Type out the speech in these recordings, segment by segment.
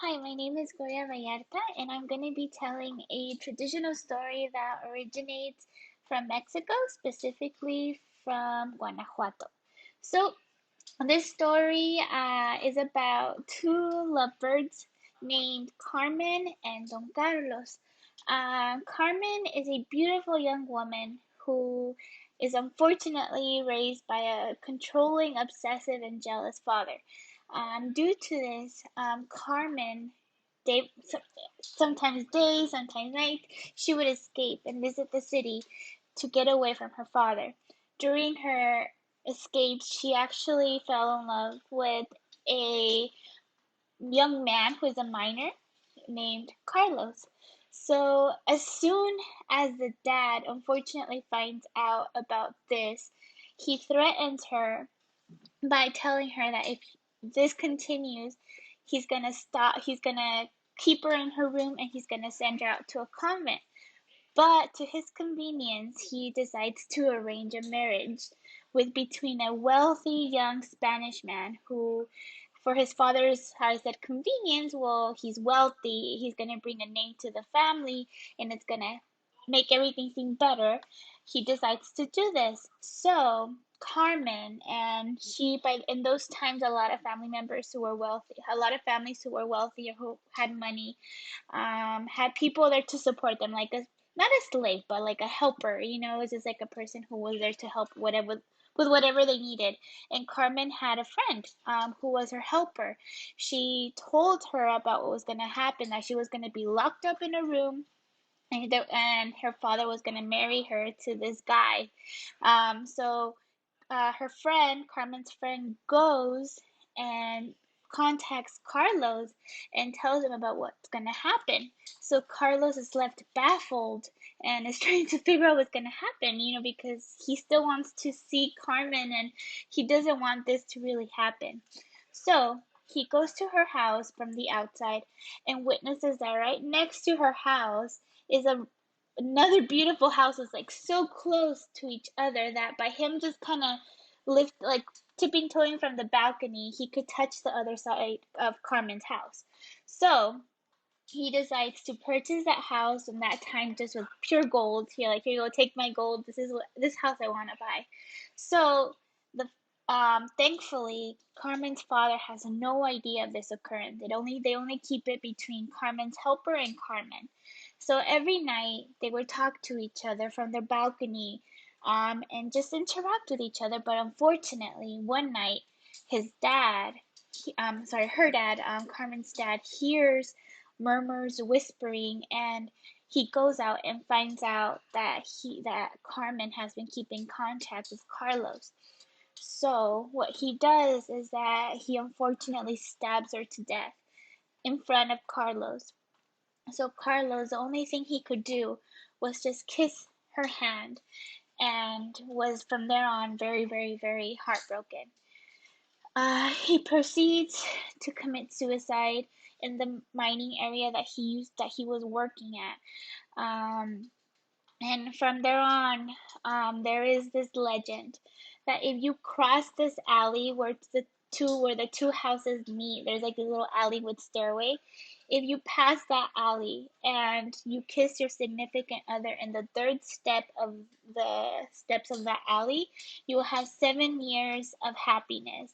Hi, my name is Gloria Vallarta, and I'm going to be telling a traditional story that originates from Mexico, specifically from Guanajuato. So, this story is about two lovebirds named Carmen and Don Carlos. Carmen is a beautiful young woman who is unfortunately raised by a controlling, obsessive, and jealous father. Due to this, Carmen, day, sometimes day, sometimes night, she would escape and visit the city to get away from her father. During her escape, she actually fell in love with a young man who is a minor named Carlos. So, as soon as the dad unfortunately finds out about this, he threatens her by telling her that if this continues, he's gonna keep her in her room and he's gonna send her out to a convent. But to his convenience, he decides to arrange a marriage with between a wealthy young Spanish man who, for his father's, how I said, convenience, well, he's wealthy, he's gonna bring a name to the family, and it's gonna make everything seem better. He decides to do this. So Carmen and she, by in those times, a lot of family members who were wealthy, a lot of families who were wealthy or who had money, had people there to support them, like a not a slave, but like a helper. It was just like a person who was there to help whatever with whatever they needed. And Carmen had a friend, who was her helper. She told her about what was gonna happen, that she was gonna be locked up in a room. And her father was gonna marry her to this guy. Her friend, Carmen's friend, goes and contacts Carlos and tells him about what's going to happen. So Carlos is left baffled and is trying to figure out what's going to happen, because he still wants to see Carmen and he doesn't want this to really happen. So he goes to her house from the outside and witnesses that right next to her house is another beautiful house, is like so close to each other that by him just kind of lift like tipping toeing from the balcony, he could touch the other side of Carmen's house. So he decides to purchase that house, and that time just with pure gold. He like, here you go, take my gold. This house I want to buy. So the thankfully, Carmen's father has no idea of this occurrence. They only keep it between Carmen's helper and Carmen. So every night they would talk to each other from their balcony, and just interact with each other. But unfortunately, one night his dad, her dad, Carmen's dad, hears murmurs, whispering, and he goes out and finds out that Carmen has been keeping contact with Carlos. So what he does is that he unfortunately stabs her to death in front of Carlos. So Carlos, the only thing he could do was just kiss her hand, and was from there on very, very, very heartbroken. He proceeds to commit suicide in the mining area that he was working at. Um, and from there on, there is this legend that if you cross this alley where the two houses meet, there's like a little alley with stairway. If you pass that alley and you kiss your significant other in the third step of the steps of that alley, you will have 7 years of happiness.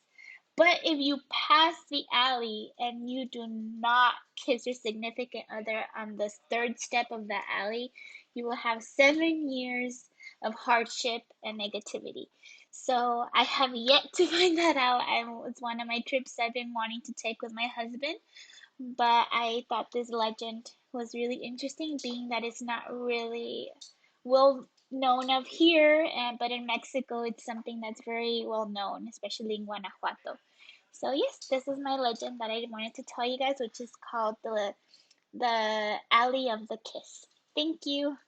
But if you pass the alley and you do not kiss your significant other on the third step of the alley, you will have 7 years of hardship and negativity. So I have yet to find that out. It's one of my trips I've been wanting to take with my husband, but I thought this legend was really interesting, being that it's not really well known of here, but in Mexico it's something that's very well known, especially in Guanajuato. So yes, this is my legend that I wanted to tell you guys, which is called the Alley of the Kiss. Thank you.